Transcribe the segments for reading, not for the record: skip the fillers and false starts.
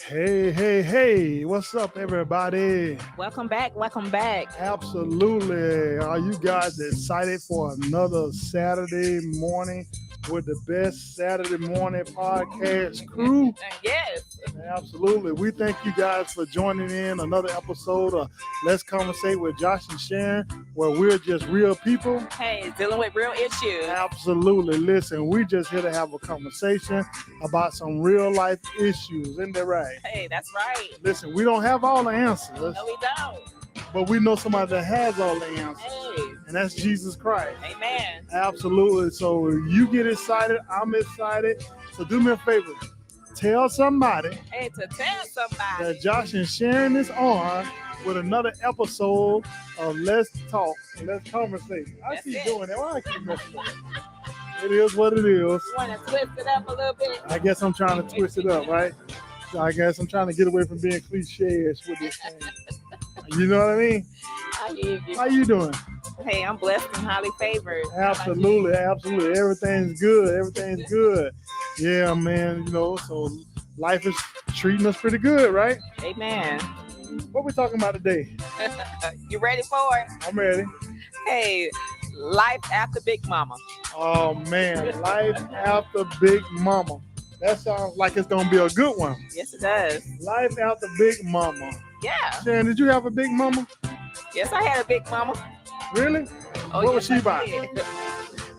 Hey, hey, hey, what's up, everybody? Welcome back. Welcome back. Absolutely. Are you guys excited for another Saturday morning with the best Saturday morning podcast crew? Yes. Absolutely. We thank you guys for joining in another episode of Let's Conversate with Josh and Sharon, where we're just real people. Hey, dealing with real issues. Absolutely. Listen, we just here to have a conversation about some real life issues. Isn't that right? Hey, that's right. Listen, we don't have all the answers, No, we don't. but we know somebody that has all the answers, Hey, and that's Jesus Christ. amen. Absolutely. So you get excited, I'm excited. So do me a favor. Tell somebody Hey, to tell somebody. that Josh and Sharon is on with another episode of Let's Talk, Let's Conversate. I That's keep it. doing that. Why I keep messing up? It is what it is. You want to twist it up a little bit? I guess I'm trying to twist it up, right? So I guess I'm trying to get away from being cliche-ish with this thing. You know what I mean? I hear you. How you doing? Hey, I'm blessed and highly favored. How about you? Absolutely, absolutely. Everything's good. Everything's good. Yeah, man. So life is treating us pretty good, right? Amen. What we talking about today? You ready for it? I'm ready. Hey, life after Big Mama. Oh man, life after Big Mama. That sounds like it's gonna be a good one. Yes, it does. Life after Big Mama. Yeah. Sharon, did you have a Big Mama? Yes, I had a Big Mama. Really? Oh, What was she I about? did.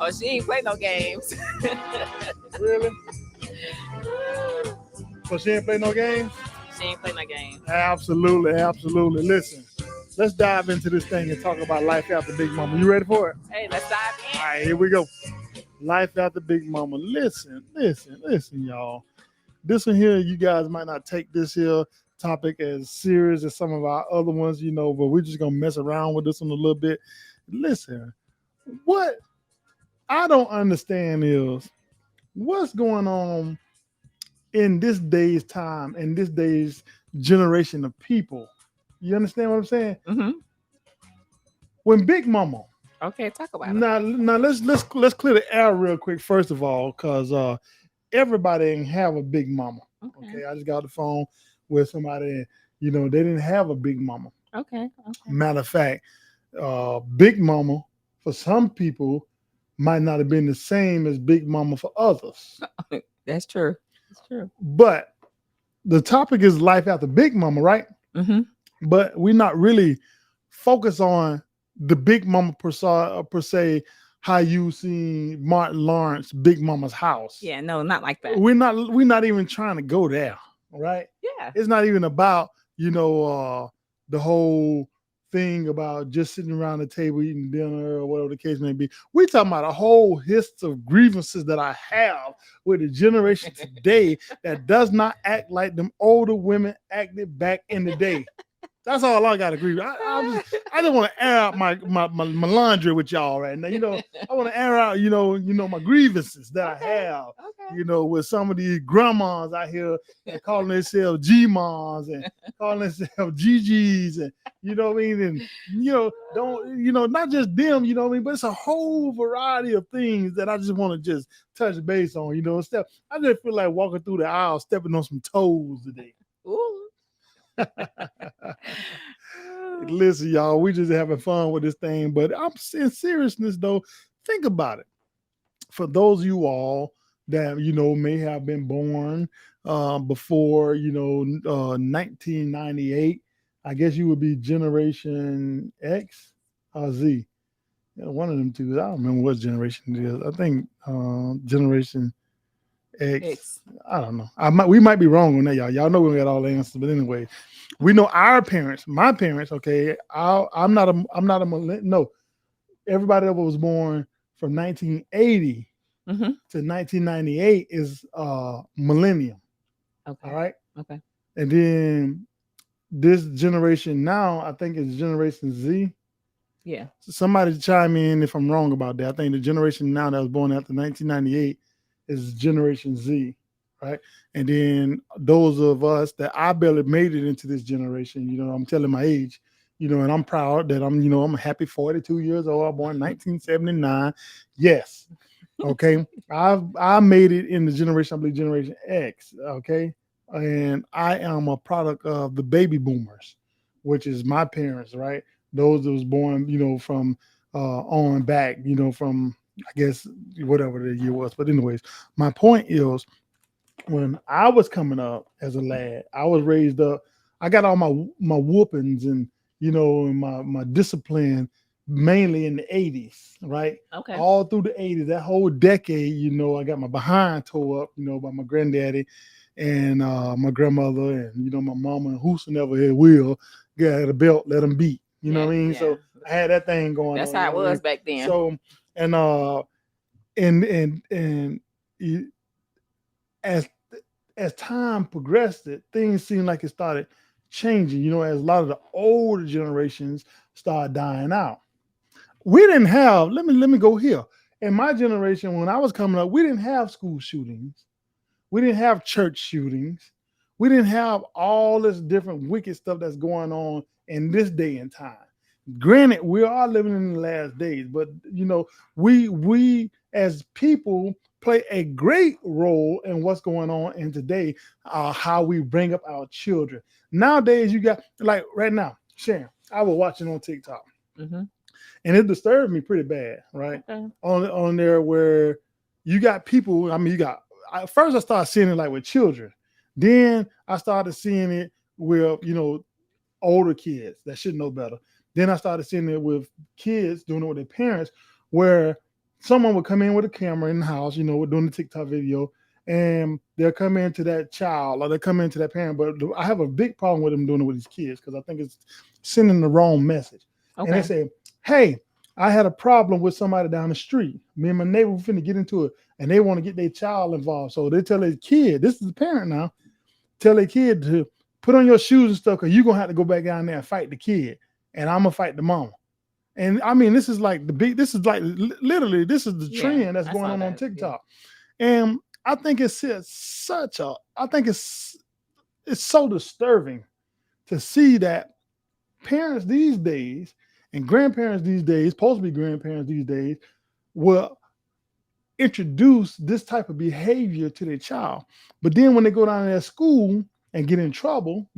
Oh, she ain't play no games. Really? So she ain't play no games? She ain't play no games. Absolutely, absolutely. Listen, let's dive into this thing and talk about life after Big Mama. You ready for it? Hey, let's dive in. All right, here we go. Life after Big Mama. Listen, y'all. This one here, you guys might not take this here topic as serious as some of our other ones, but we're just gonna mess around with this one a little bit. Listen, what I don't understand is what's going on in this day's time and this day's generation of people. You understand what I'm saying? Mm-hmm. When Big Mama. Okay, talk about it. Now let's clear the air real quick first of all, because everybody didn't have a Big Mama. Okay, I just got the phone with somebody, and they didn't have a Big Mama. Okay. Matter of fact, Big Mama for some people might not have been the same as Big Mama for others. That's true. That's true. But the topic is life after Big Mama, right? Mm-hmm. But we're not really focused on the Big Mama per se, how you see Martin Lawrence Big Mama's house. Yeah, no, not like that. We're not even trying to go there, right? Yeah. It's not even about the whole thing about just sitting around the table eating dinner or whatever the case may be. We're talking about a whole history of grievances that I have with the generation today that does not act like them older women acted back in the day. That's all I got to agree with. I just want to air out my laundry with y'all right now. I want to air out, my grievances that I have, with some of these grandmas out here that calling themselves G-moms and calling themselves GGs and, you know what I mean? And, not just them, you know what I mean? But it's a whole variety of things that I just want to just touch base on, I just feel like walking through the aisle, stepping on some toes today. Ooh. Listen, y'all, we just having fun with this thing, but I'm in seriousness though. Think about it. For those of you all that may have been born before 1998, I guess you would be Generation X or Z. One of them two. I don't remember what generation it is. I think Generation X. I don't know. We might be wrong on that, y'all. Y'all know we don't got all the answers, but anyway, we know our parents, my parents. Okay, I'm not a millennial. No, everybody that was born from 1980 to 1998 is millennium. Okay. All right. Okay. And then this generation now, I think it's Generation Z. Yeah. So somebody chime in if I'm wrong about that. I think the generation now that was born after 1998 is Generation Z, right? And then those of us that I barely made it into this generation, I'm telling my age, and I'm proud that I'm a happy 42 years old. I was born in 1979. Yes. Okay. I made it in the generation, I believe Generation X. Okay. and I am a product of the baby boomers, which is my parents, right? Those that was born, from on back, from I guess whatever the year was. But anyways, my point is when I was coming up as a lad, I was raised up. I got all my whoopings and and my discipline mainly in the '80s, right? Okay. All through the '80s, that whole decade, I got my behind tore up, by my granddaddy and my grandmother and my mama and whosoever it will got a belt, let them beat. You know Yeah. what I mean? Yeah. So I had that thing going That's on. You how know it what I was mean? back then. So and you- as as time progressed, things seemed like it started changing. As a lot of the older generations started dying out. We didn't have. Let me go here. In my generation, when I was coming up, we didn't have school shootings. We didn't have church shootings. We didn't have all this different wicked stuff that's going on in this day and time. Granted, we are living in the last days, but we as people play a great role in what's going on in today, how we bring up our children. Nowadays, you got like right now, Sharon, I was watching on TikTok Mm-hmm. and it disturbed me pretty bad, right? Okay. On there where you got people. I mean, first I started seeing it like with children, then I started seeing it with older kids that should know better. Then I started seeing it with kids doing it with their parents, where someone would come in with a camera in the house, we're doing the TikTok video, and they'll come into that child or they'll come into that parent. But I have a big problem with them doing it with these kids because I think it's sending the wrong message. And they Okay. say, hey, I had a problem with somebody down the street. Me and my neighbor were finna get into it, and they want to get their child involved. So they tell their kid, this is the parent now, tell their kid to put on your shoes and stuff because you're gonna have to go back down there and fight the kid, and I'm gonna fight the mama. And I mean, this is like literally, this is the Yeah. trend that's I going saw on that. Yeah. TikTok. And I think I think it's so disturbing to see that parents these days and grandparents these days, supposed to be grandparents these days, will introduce this type of behavior to their child. But then when they go down to their school and get in trouble,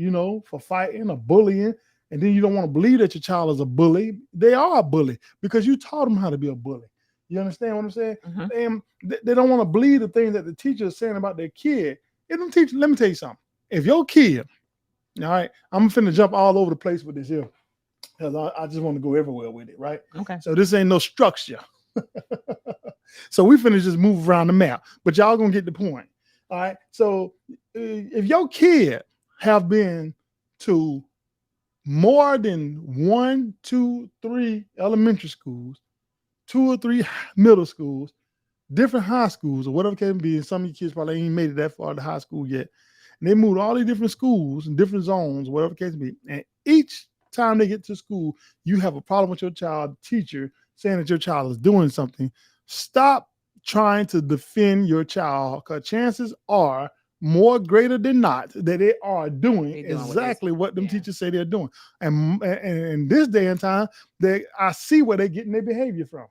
for fighting or bullying, and then you don't want to believe that your child is a bully, they are a bully because you taught them how to be a bully. You understand what I'm saying? Mm-hmm. And they don't want to believe the things that the teacher is saying about their kid. It don't teach. Let me tell you something. If your kid, all right, I'm finna jump all over the place with this here because I just want to go everywhere with it, right? Okay. So this ain't no structure. So we finna just move around the map, but y'all gonna get the point. All right. So if your kid have been to more than 1, 2, 3 elementary schools, 2 or 3 middle schools, different high schools, or whatever it can be, and some of you kids probably ain't made it that far to high school yet. And they moved all these different schools and different zones, whatever the case may be. And each time they get to school, you have a problem with your child, teacher saying that your child is doing something. Stop trying to defend your child because chances are more greater than not that they are doing They doing what they. exactly what them Yeah. teachers say they're doing. And in this day and time, I see where they're getting their behavior from,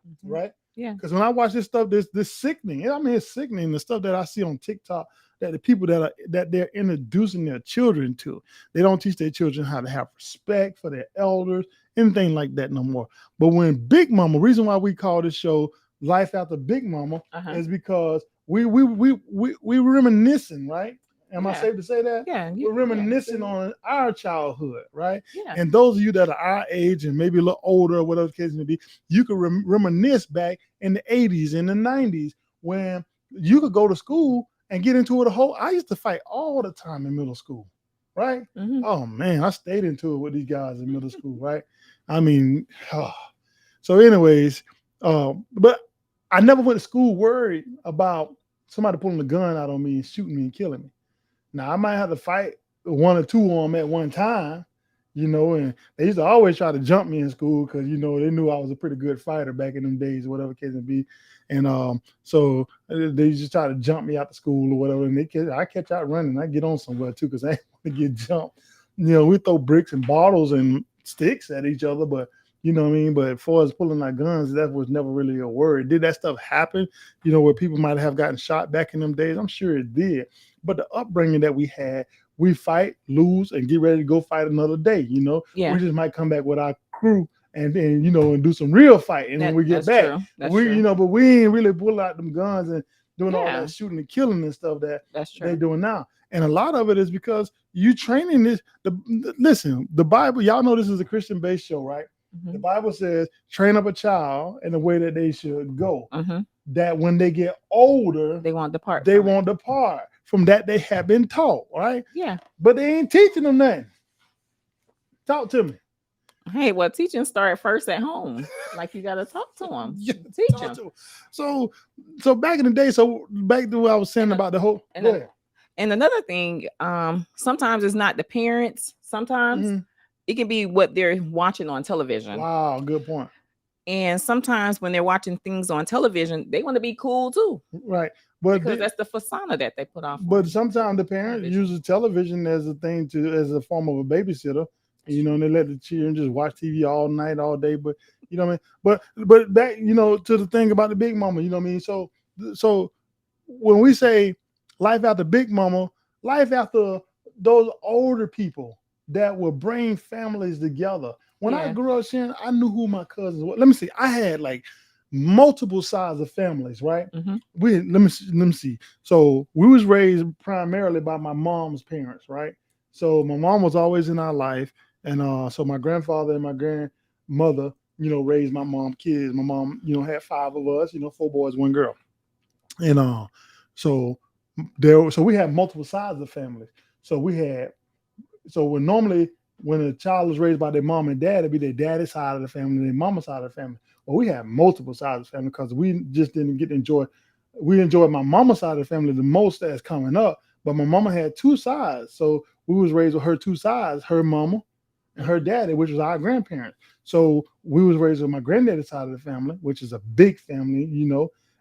Mm-hmm. right? Yeah. Because when I watch this stuff, this sickening. I mean, it's sickening the stuff that I see on TikTok that the people that they're introducing their children to. They don't teach their children how to have respect for their elders, anything like that no more. But when Big Mama, reason why we call this show Life After Big Mama is because we reminiscing, right? Am I Yeah. safe to say that? Yeah. We're Yeah. reminiscing on our childhood, right? Yeah. And those of you that are our age and maybe a little older, or whatever the case may be, you could reminisce back in the 80s and the 90s when you could go to school and get into it a whole. I used to fight all the time in middle school, right? Mm-hmm. Oh man, I stayed into it with these guys in middle school, right? I mean, so anyways, but I never went to school worried about somebody pulling a gun out on me and shooting me and killing me. Now I might have to fight 1 or 2 of them at one time, and they used to always try to jump me in school because they knew I was a pretty good fighter back in them days, whatever case it be. And so they just try to jump me out of school or whatever, and I catch out running. I get on somewhere too because I ain't want to get jumped. We throw bricks and bottles and sticks at each other, but you know what I mean? But as far as pulling out guns, that was never really a worry. Did that stuff happen? Where people might have gotten shot back in them days? I'm sure it did. But the upbringing that we had, we fight, lose, and get ready to go fight another day. Yeah. We just might come back with our crew and then and do some real fighting when we get That's back. true. That's We true. but we ain't really pull out them guns and doing all Yeah, that shooting and killing and stuff that that's they're true. doing now. And a lot of it is because you training this. Listen, the Bible. Y'all know this is a Christian-based show, right? The Hmm. Bible says, "Train up a child in the way that they should go, Hmm. that when they get older, They won't depart they from it. won't depart from that they have been taught." Right? Yeah. But they ain't teaching them nothing. Talk to me. Hey, well, teaching start first at home. Like you got to talk to them, Yeah, teach talk them. to them. So back in the day, so back to what I was saying And a, about the whole. and Go a, ahead. and another thing, sometimes it's not the parents. Sometimes Mhm. it can be what they're watching on television. Wow, good point. And sometimes when they're watching things on television, they want to be cool too, Right, but because that's the persona that they put off but on sometimes the parents television. use television as a thing as a form of a babysitter. That's And true. they let the children just watch TV all night, all day. But what I mean. But back to the thing about the big mama. You know what I mean. So when we say life after big mama, life after those older people that will bring families together. When I Yeah. grew up, Sharon, I knew who my cousins were. Let me see. I had like multiple sides of families, right? Hmm. Let me see. So we was raised primarily by my mom's parents, right? So my mom was always in our life, and so my grandfather and my grandmother, raised my mom kids. My mom, had five of us, four boys, one girl, and so so we had multiple sides of families. So we had when a child is raised by their mom and dad, it'd be their daddy's side of the family, their mama's side of the family. Well, we had multiple sides of the family because we just didn't get to enjoy. We enjoyed my mama's side of the family the most as coming up, but my mama had two sides, so we was raised with her two sides, her mama and her daddy, which was our grandparents. So we was raised with my granddaddy's side of the family, which is a big family,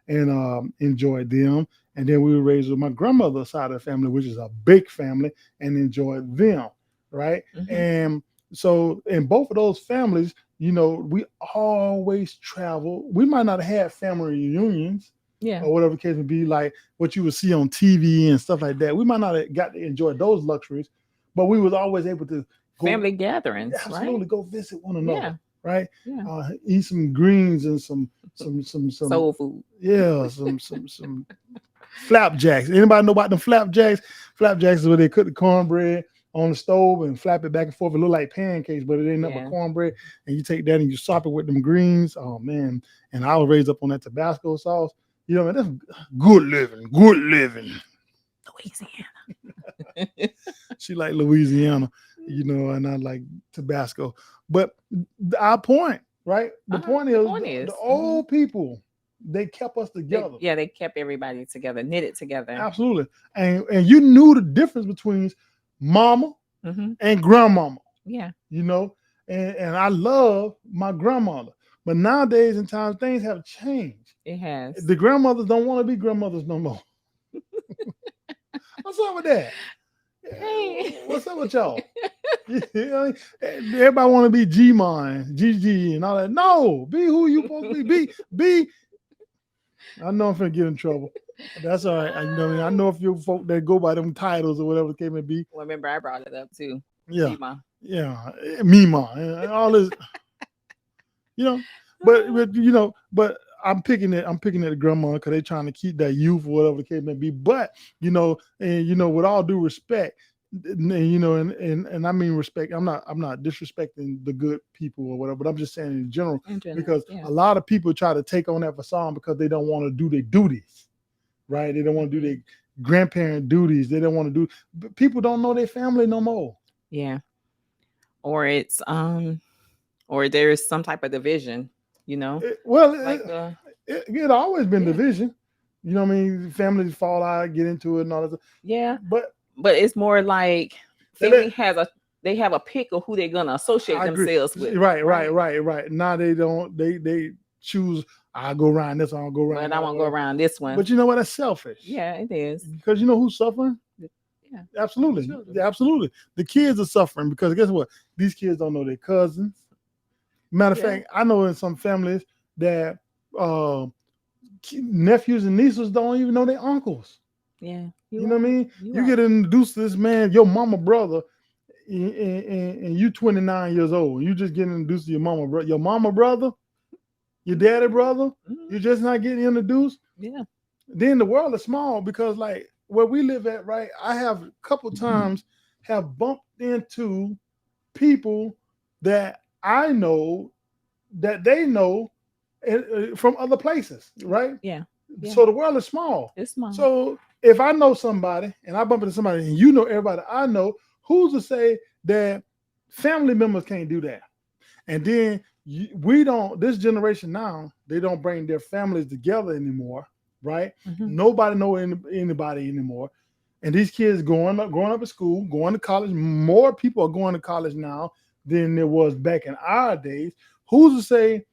and enjoyed them. And then we were raised with my grandmother's side of the family, which is a big family, and enjoyed them, right? Hmm. And so in both of those families, we always travel. We might not have had family reunions Yeah. or whatever the case may be, like what you would see on TV and stuff like that. We might not have got to enjoy those luxuries, but we was always able to go Family gatherings, right? absolutely go visit one another, Yeah. right? Yeah. Eat some greens and some Soul food. yeah, some flapjacks. Anybody know about them flapjacks? Flapjacks is where they cook the cornbread on the stove and flap it back and forth. It look like pancakes, but it ain't nothing but Yeah. cornbread. And you take that and you sop it with them greens. Oh man! And I was raised up on that Tabasco sauce. Man, that's good living. Good living. Louisiana. She like Louisiana, and I like Tabasco. But our point, right? The point The is point the is, old people, they kept us together. they kept everybody together, knitted together. Absolutely. And you knew the difference between mama Hmm. and grandmama, Yeah. you know. And I love my grandmother. But nowadays in times things have changed. It has. The grandmothers don't want to be grandmothers no more. What's up with that? Hey. What's up with y'all? Everybody want to be G-Mon, GG, and all that. No, be who you supposed to be. Be. I know I'm finna get in trouble. That's all right. I know if you folk that go by them titles or whatever the case may be. Well, remember, I brought it up too. Yeah, Gma. yeah, Mima, and all this, you know. But I'm picking it. I'm picking at the grandma because they're trying to keep that youth or whatever the case may be. But with all due respect, and I mean respect. I'm not disrespecting the good people or whatever, but I'm just saying in general In general, because yeah. a lot of people try to take on that facade because they don't want to do their duties, right? They don't want to do their grandparent duties. They don't want to do. But people don't know their family no more. Yeah. Or it's or there's some type of division, like the It always been yeah. division. You know what I mean? Families fall out, get into it, and all that. Yeah. But It's more like family they have a pick of who they're gonna associate I agree. themselves with. Right. Now they don't. They choose. I'll go around this. I'll go around. But I won't go around this one. But you know what? That's selfish. Yeah, it is. Because you know who's suffering? Yeah. Absolutely. Absolutely. The kids are suffering because guess what? These kids don't know their cousins. Matter of fact, I know in some families that nephews and nieces don't even know their uncles. Yeah. You know what I mean? You get introduced to this man, your mama brother, and you 29 years old. You just getting introduced to your mama brother, your daddy brother. You're just not getting introduced. Yeah. Then the world is small because like where we live at, right? I have a couple times have bumped into people that I know that they know from other places, right? Yeah. So the world is small. It's small. So if I know somebody and I bump into somebody and you know everybody I know, who's to say that family members can't do that? And then we don't, this generation now, they don't bring their families together anymore, right? Nobody know anybody anymore. And these kids growing up in school, going to college, more people are going to college now than there was back in our days. Who's to say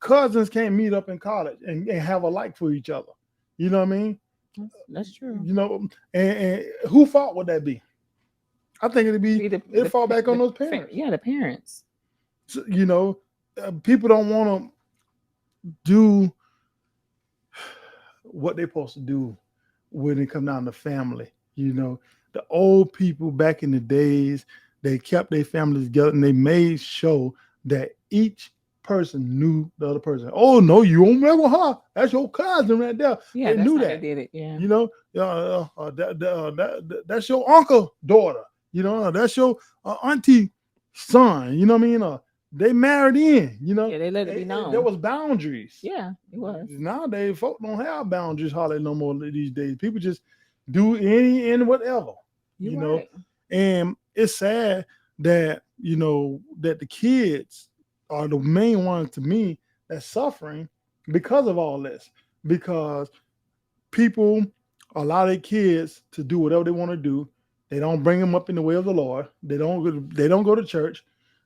cousins can't meet up in college and have a like for each other? You know what I mean? That's true. You know, and who fault would that be? I think it'd fall back on those parents. Yeah, the parents. So, you know, people don't want to do what they're supposed to do when it comes down to family. You know, the old people back in the days, they kept their families together and they made sure that each person knew the other person. Oh no, you don't remember her? That's your cousin right there. Yeah, they knew that. They did it. Yeah, you know, that's your uncle daughter. You know, that's your auntie son. You know what I mean? They married in. You know, yeah, they let it be known. There was boundaries. Yeah, it was. Nowadays, folk don't have boundaries hardly no more these days. People just do any and whatever. You know, and it's sad that that the kids are the main ones to me that's suffering because of all this. Because people allow their kids to do whatever they want to do. They don't bring them up in the way of the Lord. They don't go to church.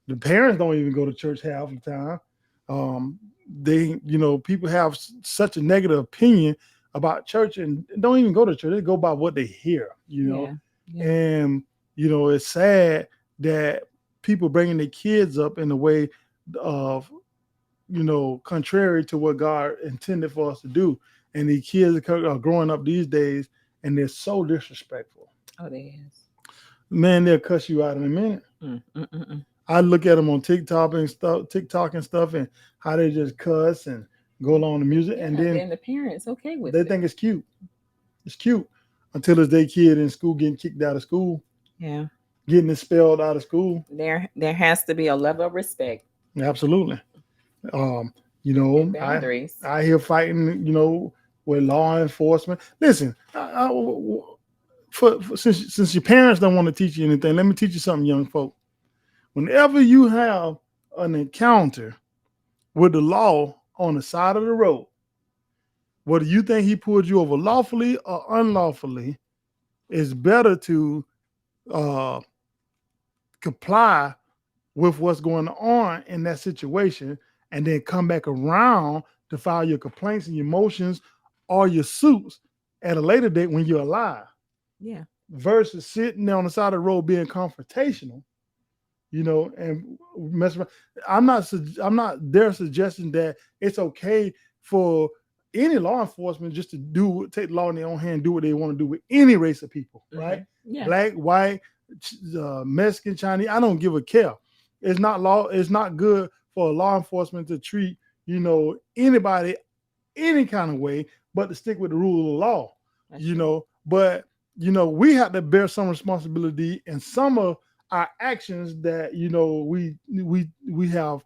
The parents don't even go to church half the time. People have such a negative opinion about church and don't even go to church. They go by what they hear, and it's sad that people bringing their kids up in a way of contrary to what God intended for us to do. And the kids are growing up these days and they're so disrespectful. Oh, they is. Man, they'll cuss you out in a minute. I look at them on TikTok and stuff, and how they just cuss and go along the music, and then the parents okay with it. They think it's cute. It's cute until it's their kid in school getting kicked out of school. Yeah, getting expelled out of school. There has to be a level of respect. Absolutely. Boundaries. I hear fighting. With law enforcement. Listen, since your parents don't want to teach you anything, let me teach you something, young folk. Whenever you have an encounter with the law on the side of the road, whether you think he pulled you over lawfully or unlawfully, it's better to comply with what's going on in that situation and then come back around to file your complaints and your motions or your suits at a later date when you're alive. Yeah. Versus sitting there on the side of the road being confrontational, and messing around. I'm not there suggesting that it's okay for any law enforcement just to take the law in their own hand and do what they want to do with any race of people, right? Yeah. Black, white, Mexican, Chinese, I don't give a care. It's not good for law enforcement to treat, anybody any kind of way, but to stick with the rule of the law. That's but we have to bear some responsibility in some of our actions that we have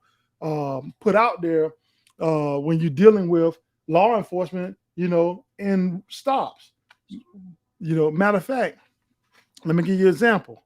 put out there when you're dealing with law enforcement, and stops. Matter of fact, let me give you an example.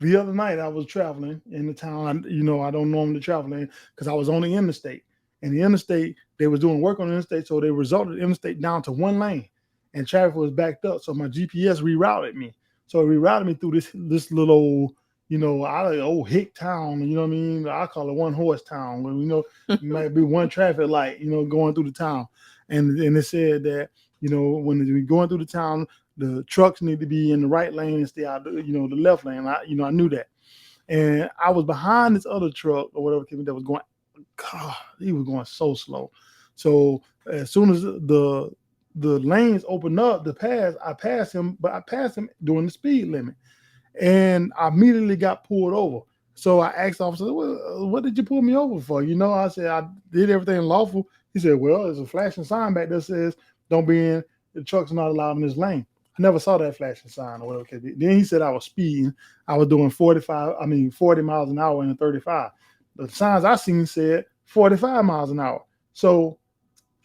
The other night I was traveling in the town. I don't normally travel in because I was on the interstate. And the interstate, they was doing work on the interstate, so they resulted the interstate down to one lane, and traffic was backed up. So my GPS rerouted me. So it rerouted me through this little old hick town. You know what I mean? I call it one horse town. It might be one traffic light. Going through the town, and it said that when we're going through the town, the trucks need to be in the right lane and stay out the left lane. I knew that, and I was behind this other truck or whatever that was going. God, he was going so slow. So as soon as the the lanes opened up to pass. I passed him, but I passed him doing the speed limit, and I immediately got pulled over. So I asked the officer, well, what did you pull me over for? I said, I did everything lawful. He said, well, there's a flashing sign back there that says, don't be in, the truck's not allowed in this lane. I never saw that flashing sign or whatever. Then he said I was speeding. I was doing 40 miles an hour in a 35. The signs I seen said 45 miles an hour. So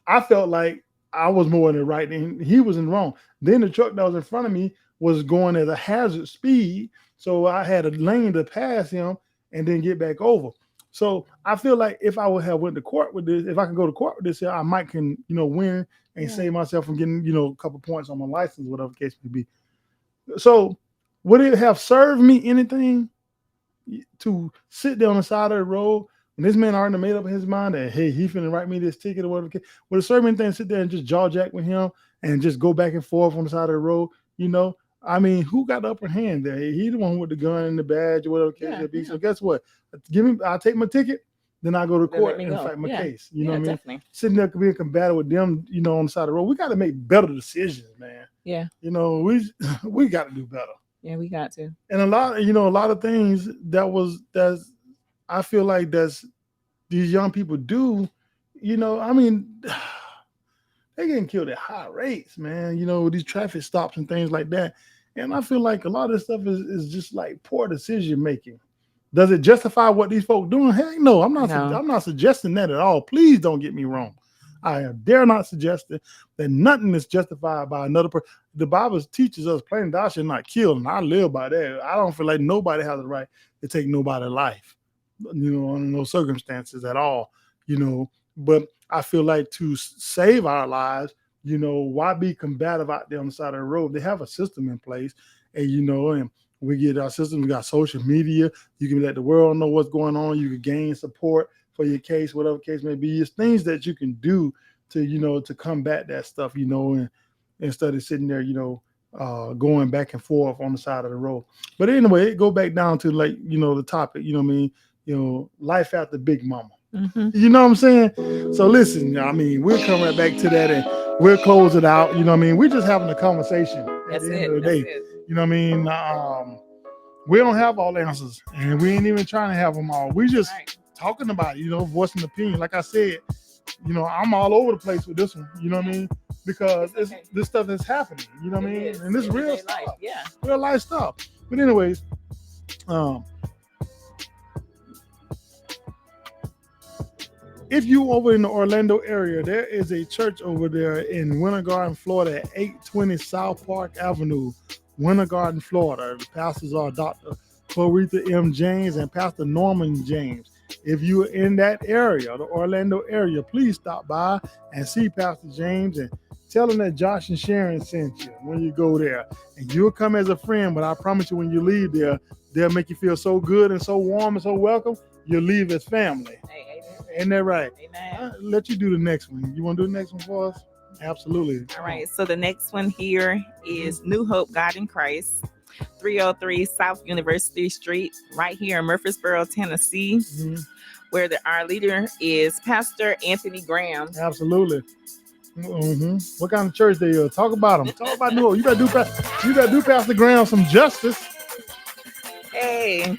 I felt like I was more in the right and he was in the wrong. Then the truck that was in front of me was going at a hazard speed. So I had a lane to pass him and then get back over. So I feel like if I would have went to court with this, if I can go to court with this, I might can, win and save myself from getting, a couple points on my license, whatever the case may be. So would it have served me anything to sit there on the side of the road when this man already made up his mind that, hey, he finna write me this ticket or whatever? Would it serve me anything to sit there and just jaw jack with him and just go back and forth on the side of the road? I mean, who got the upper hand there? He the one with the gun and the badge or whatever the case may be. So guess what? I'll take my ticket, then I go to court and fight my case. You know what I mean? Definitely. Sitting there being combative with them, on the side of the road. We got to make better decisions, man. Yeah. We got to do better. Yeah, we got to. And a lot of things that's I feel like that's these young people do, I mean, they're getting killed at high rates, man, with these traffic stops and things like that. And I feel like a lot of this stuff is just like poor decision making. Does it justify what these folks doing? Heck no, I'm not suggesting that at all. Please don't get me wrong. I dare not suggest that nothing is justified by another person. The Bible teaches us plain thou shalt not kill, and I live by that. I don't feel like nobody has the right to take nobody's life, under no circumstances at all, But I feel like to save our lives, why be combative out there on the side of the road? They have a system in place, and and we get our system. We got social media. You can let the world know what's going on. You can gain support for your case, whatever case may be. It's things that you can do to to combat that stuff, and instead of sitting there, going back and forth on the side of the road. But anyway, it go back down to like, the topic, life after Big Mama. Mm-hmm. You know what I'm saying? So listen, I mean, we'll come right back to that and we'll close it out. You know what I mean? We're just having a conversation at the end of the day. You know what I mean? We don't have all the answers and we ain't even trying to have them all. We just talking about it, voicing opinion. Like I said, I'm all over the place with this one. You know what I mean? Because this stuff is happening. You know what I mean? And this real stuff. Yeah. Real life stuff. But anyways, if you over in the Orlando area, there is a church over there in Winter Garden, Florida at 820 South Park Avenue, Winter Garden, Florida. The pastors are Dr. Clarita M. James and Pastor Norman James. If you're in that area, the Orlando area, please stop by and see Pastor James and tell them that Josh and Sharon sent you when you go there. And you'll come as a friend, but I promise you when you leave there, they'll make you feel so good and so warm and so welcome, you'll leave as family. Ain't that right? Amen. I'll let you do the next one. You want to do the next one for us? Absolutely. All right. So the next one here is New Hope God in Christ, 303 South University Street, right here in Murfreesboro, Tennessee, where our leader is Pastor Anthony Graham. Absolutely. Mm-hmm. What kind of church they are? Talk about them. Talk about New Hope. You better do Pastor Graham some justice. Hey.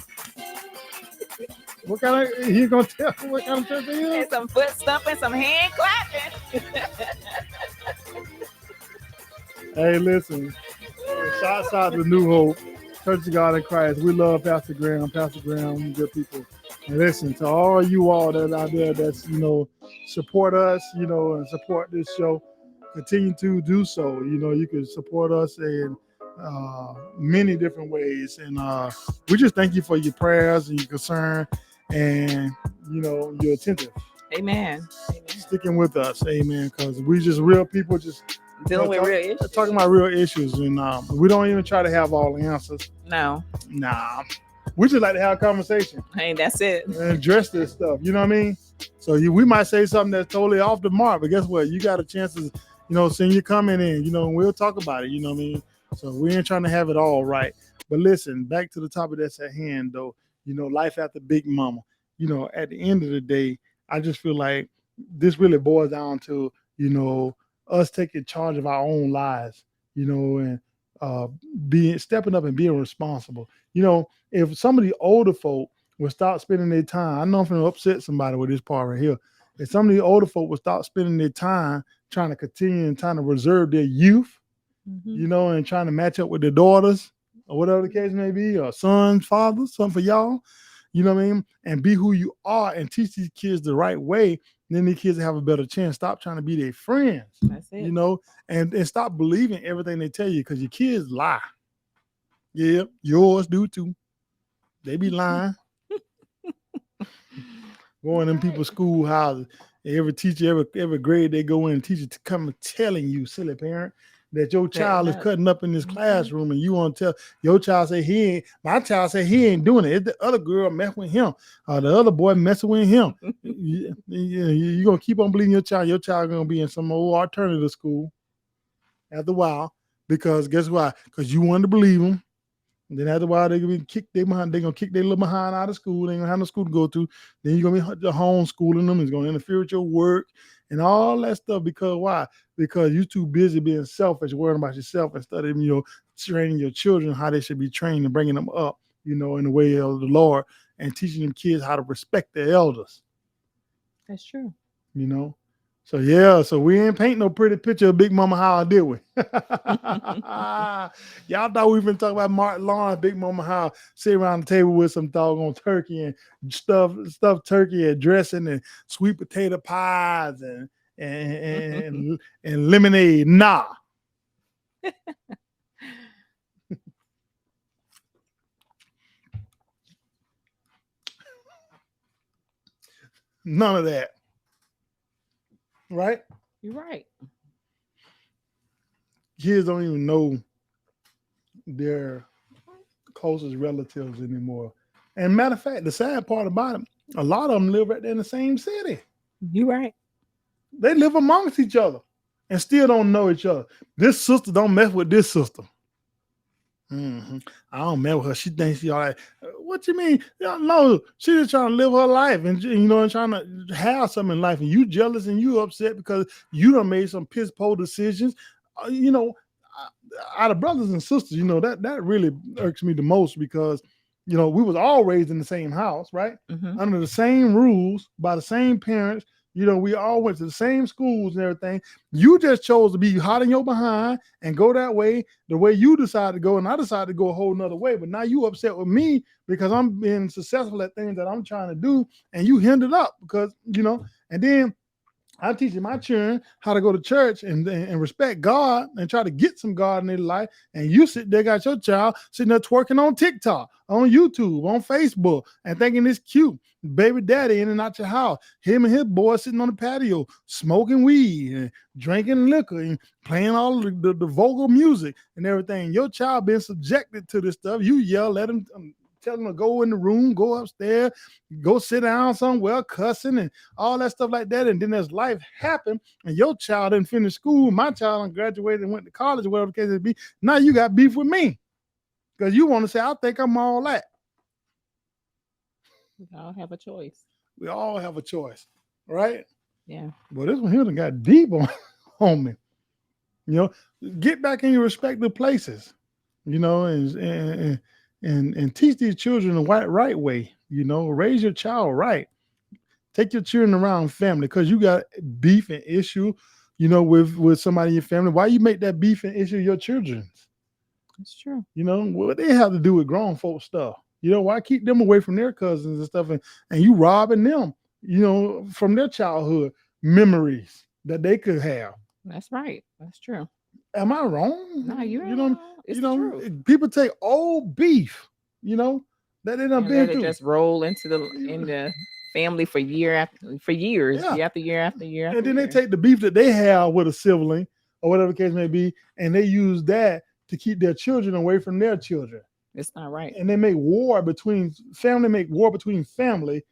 What kind of, he gonna tell what kind of church they is? And some foot stumping, some hand clapping. Hey, listen. Shouts out to New Hope, Church of God in Christ. We love Pastor Graham. Pastor Graham, good people. And listen, to all you all that out there that's, support us, and support this show, continue to do so. You can support us in many different ways. And we just thank you for your prayers and your concern and, your attentive. Amen. Sticking with us. Amen. Because we just real people just dealing with real issues. Talking about real issues. And we don't even try to have all the answers. No. Nah. We just like to have a conversation. Hey, that's it. And address this stuff. You know what I mean? So we might say something that's totally off the mark, but guess what? You got a chance to, send your comment in, and we'll talk about it. You know what I mean? So we ain't trying to have it all right. But listen, back to the topic that's at hand, though. Life after Big Mama. At the end of the day, I just feel like this really boils down to, us taking charge of our own lives, and being stepping up and being responsible. If some of the older folk would start spending their time, I know I'm going to upset somebody with this part right here. If some of the older folk would start spending their time trying to continue and trying to reserve their youth, and trying to match up with their daughters or whatever the case may be, or sons, fathers, something for y'all, you know what I mean? And be who you are and teach these kids the right way, then these kids have a better chance. Stop trying to be their friends. That's it. And stop believing everything they tell you, because your kids lie. Yeah, yours do too. They be lying. Going in people's schoolhouses, every teacher, every grade they go in, teacher to come telling you, silly parent, that your child is cutting up in this classroom, and you want to tell your child, say my child say he ain't doing it. It's the other girl messing with him, or the other boy messing with him. You're gonna keep on believing your child. Your child gonna be in some old alternative school after a while, because guess why? Because you wanted to believe them. And then after a while, they're gonna kick their behind. They're gonna kick their little behind out of school. They ain't gonna have no school to go to. Then you're gonna be homeschooling them. It's gonna interfere with your work and all that stuff. Because why? Because you're too busy being selfish, worrying about yourself, instead of training your children how they should be trained and bringing them up, in the way of the Lord, and teaching them kids how to respect their elders. That's true. So we ain't paint no pretty picture of Big Mama Howe, did we? Y'all thought we been talking about Martin Lawrence, Big Mama Howe, sitting around the table with some doggone turkey and stuffed turkey and dressing and sweet potato pies and lemonade. Nah. None of that. Right? You're right. Kids don't even know their closest relatives anymore. And matter of fact, the sad part about it, a lot of them live right there in the same city. You're right. They live amongst each other and still don't know each other. This sister don't mess with this sister. I don't mess with her. She thinks she all right. What you mean? No, she just trying to live her life and and trying to have something in life. And you jealous and you upset because you done made some piss poor decisions. Out of brothers and sisters, that really irks me the most, because we was all raised in the same house, right? Under the same rules, by the same parents. We all went to the same schools and everything. You just chose to be hot in your behind and go that way, the way you decided to go, and I decided to go a whole nother way. But now you upset with me because I'm being successful at things that I'm trying to do, and you hindered up because, and then I'm teaching my children how to go to church and respect God and try to get some God in their life. And you sit there, got your child sitting there twerking on TikTok, on YouTube, on Facebook, and thinking it's cute. Baby daddy in and out your house. Him and his boy sitting on the patio, smoking weed and drinking liquor and playing all the vocal music and everything. Your child being subjected to this stuff. You yell at him, tell them to go in the room, go upstairs, go sit down somewhere, cussing and all that stuff like that. And then as life happened and your child didn't finish school, my child graduated and went to college or whatever the case may be, now you got beef with me because you want to say, I think I'm all that. We all have a choice. We all have a choice, right? Yeah. Well, this one here done got deep on me. Get back in your respective places, and teach these children the right way. Raise your child right. Take your children around family, because you got beef and issue, with somebody in your family. Why you make that beef and issue your children's? That's true. What they have to do with grown folk stuff. Why keep them away from their cousins and stuff, and you robbing them, from their childhood memories that they could have. That's right. That's true. Am I wrong? No, you ain't wrong. It's true. People take old beef, that they done been through. Just roll into the family for years after year after year. And then they take the beef that they have with a sibling or whatever the case may be, and they use that to keep their children away from their children. It's not right. And they make war between family.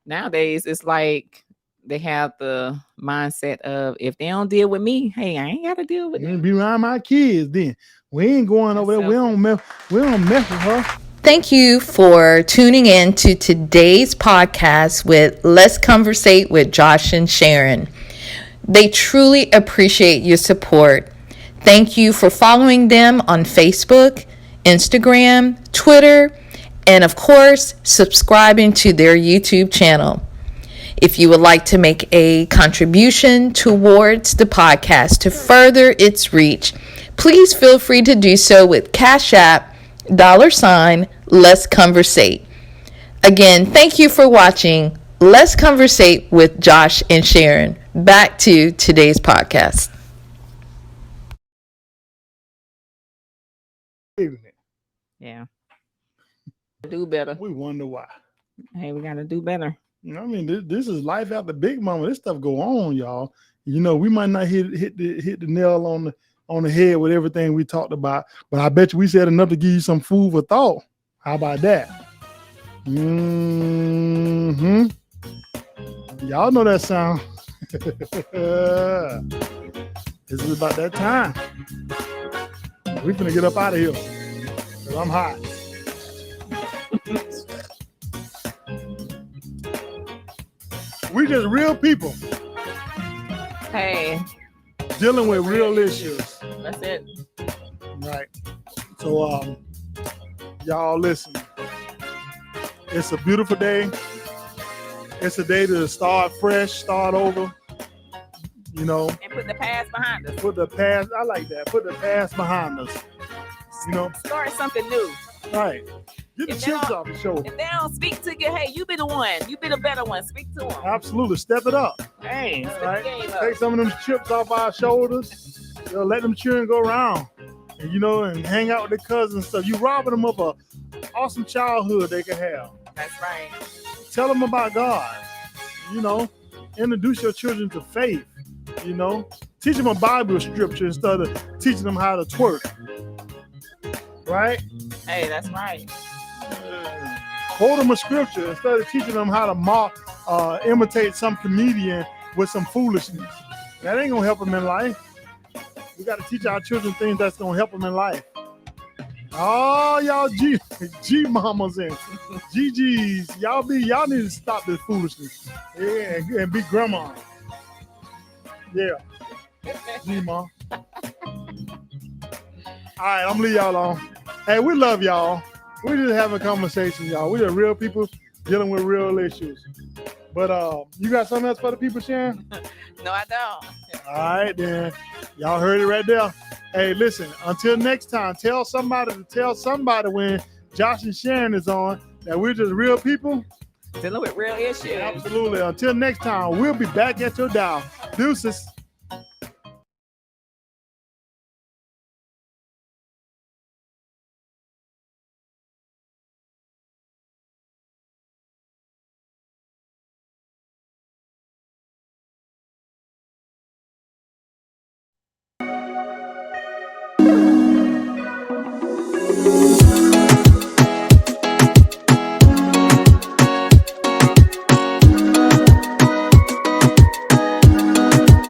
Nowadays, it's like they have the mindset of, if they don't deal with me, hey, I ain't got to deal with them. Be around my kids then. We ain't going over there. We don't mess with her. Thank you for tuning in to today's podcast with Let's Conversate with Josh and Sharon. They truly appreciate your support. Thank you for following them on Facebook, Instagram, Twitter, and of course, subscribing to their YouTube channel. If you would like to make a contribution towards the podcast to further its reach, please feel free to do so with Cashapp, $Letsconversate. Again, thank you for watching Let's Conversate with Josh and Sharon. Back to today's podcast. Yeah. Do better. We wonder why. Hey, we gotta do better. You know, I mean, this is life after Big Mama. This stuff go on, y'all. You know, we might not hit the nail on the head with everything we talked about, but I bet you we said enough to give you some food for thought. How about that? Y'all know that sound. This is about that time. We finna get up out of here, 'cause I'm hot. We just real people Hey, dealing with real issues. that's it. Right. So y'all listen. It's a beautiful day. It's a day to start fresh, start over. You know, And put the past behind us. put the past, I like that. Put the past behind us. You know, Start something new. right. Get the If they chips don't- off the shoulder. If they don't speak to you, hey, you be the one. You be the better one. Speak to them. Absolutely. Step it up. Hey, step Right. the game up. Take some of them chips off our shoulders. You know, let them children go around. And, you know, and hang out with their cousins and stuff. You robbing them of a awesome childhood they can have. That's right. Tell them about God. You know, introduce your children to faith. You know, teach them a Bible scripture instead of teaching them how to twerk. Right? Hey, that's right. Quote them a scripture instead of teaching them how to imitate some comedian with some foolishness. That ain't gonna help them in life. We got to teach our children things that's gonna help them in life. Oh, y'all G mamas and GGs, y'all need to stop this foolishness. Yeah, and be grandma. Yeah, G mom. All right, I'm gonna leave y'all alone. Hey, we love y'all. We just having a conversation, y'all. We are real people dealing with real issues. But you got something else for the people, Sharon? No, I don't. All right, then. Y'all heard it right there. Hey, listen, until next time, tell somebody when Josh and Sharon is on that we're just real people. Dealing with real issues. Absolutely. Until next time, we'll be back at your dial. Deuces.